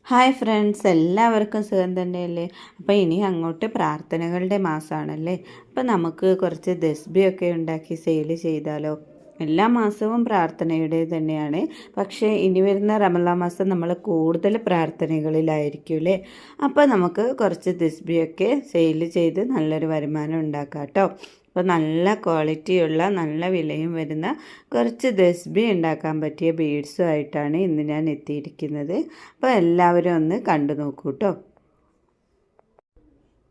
Hi friends, എല്ലാവർക്കും സുഖം തന്നെയല്ലേ? അപ്പോൾ ഇനി അങ്ങോട്ട് പ്രാർത്ഥനകളുടെ മാസമാണല്ലേ. അപ്പോൾ നമുക്ക് കുറച്ച് ദസ്ബിയൊക്കെ ഉണ്ടാക്കി സെയിൽ ചെയ്താലോ? എല്ലാ മാസവും പ്രാർത്ഥനയുടെ തന്നെയാണ്, പക്ഷേ ഇനി വരുന്ന റമളാൻ മാസം നമ്മൾ കൂടുതൽ പ്രാർത്ഥനകളിലായിരിക്കും അല്ലേ. അപ്പോൾ നമുക്ക് കുറച്ച് ദസ്ബിയൊക്കെ സെയിൽ ചെയ്ത് നല്ലൊരു വരുമാനം ഉണ്ടാക്കാം കേട്ടോ. അപ്പോൾ നല്ല ക്വാളിറ്റിയുള്ള നല്ല വിലയും വരുന്ന കുറച്ച് ദസ്ബി ഉണ്ടാക്കാൻ പറ്റിയ ബീഡ്സുമായിട്ടാണ് ഇന്ന് ഞാൻ എത്തിയിരിക്കുന്നത്. അപ്പോൾ എല്ലാവരും ഒന്ന് കണ്ടു നോക്കൂ കേട്ടോ.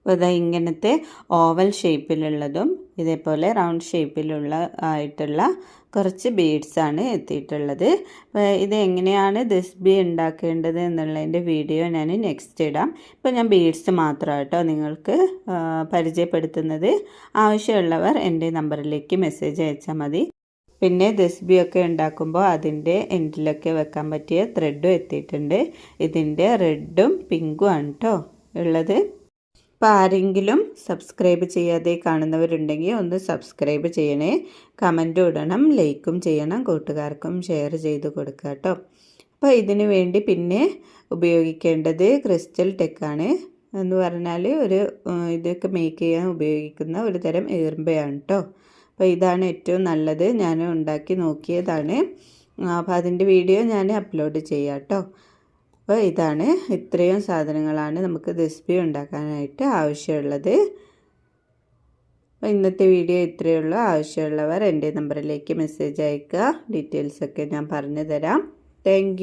അപ്പോൾ ഇതാ ഇങ്ങനത്തെ ഓവൽ ഷേപ്പിലുള്ളതും ഇതേപോലെ റൗണ്ട് ഷേപ്പിലുള്ള ആയിട്ടുള്ള കുറച്ച് ബീഡ്സാണ് എത്തിയിട്ടുള്ളത്. ഇത് എങ്ങനെയാണ് ദസ്ബി ഉണ്ടാക്കേണ്ടത് എന്നുള്ളതിൻ്റെ വീഡിയോ ഞാൻ നെക്സ്റ്റ് ഇടാം. ഇപ്പോൾ ഞാൻ ബീഡ്സ് മാത്രമാണ് കേട്ടോ നിങ്ങൾക്ക് പരിചയപ്പെടുത്തുന്നത്. ആവശ്യമുള്ളവർ എൻ്റെ നമ്പറിലേക്ക് മെസ്സേജ് അയച്ചാൽ മതി. പിന്നെ ദസ്ബിയൊക്കെ ഉണ്ടാക്കുമ്പോൾ അതിൻ്റെ എൻഡിലൊക്കെ വെക്കാൻ പറ്റിയ ത്രെഡും എത്തിയിട്ടുണ്ട്. ഇതിൻ്റെ റെഡും പിങ്കും ആണ് കേട്ടോ ഉള്ളത്. അപ്പോൾ ആരെങ്കിലും സബ്സ്ക്രൈബ് ചെയ്യാതെ കാണുന്നവരുണ്ടെങ്കിൽ ഒന്ന് സബ്സ്ക്രൈബ് ചെയ്യണേ, കമൻറ്റും ഇടണം, ലൈക്കും ചെയ്യണം, കൂട്ടുകാർക്കും ഷെയർ ചെയ്ത് കൊടുക്കുക കേട്ടോ. അപ്പോൾ ഇതിന് വേണ്ടി പിന്നെ ഉപയോഗിക്കേണ്ടത് ക്രിസ്റ്റൽ ടെക്കാണ്. എന്ന് പറഞ്ഞാൽ ഇതൊക്കെ മേക്ക് ചെയ്യാൻ ഉപയോഗിക്കുന്ന ഒരു തരം ഈർമ്പയാണ് കേട്ടോ. അപ്പോൾ ഇതാണ് ഏറ്റവും നല്ലത്. ഞാൻ ഉണ്ടാക്കി നോക്കിയതാണ്. അപ്പോൾ അതിൻ്റെ വീഡിയോ ഞാൻ അപ്ലോഡ് ചെയ്യാം കേട്ടോ. അപ്പോൾ ഇത്രയും സാധനങ്ങളാണ് നമുക്ക് ദസ്ബി ഉണ്ടാക്കാനായിട്ട് ആവശ്യമുള്ളത്. അപ്പോൾ ഇന്നത്തെ വീഡിയോ ഇത്രയേ ഉള്ളൂ. ആവശ്യമുള്ളവർ എൻ്റെ നമ്പറിലേക്ക് മെസ്സേജ് അയയ്ക്കുക. ഡീറ്റെയിൽസൊക്കെ ഞാൻ പറഞ്ഞു തരാം. താങ്ക്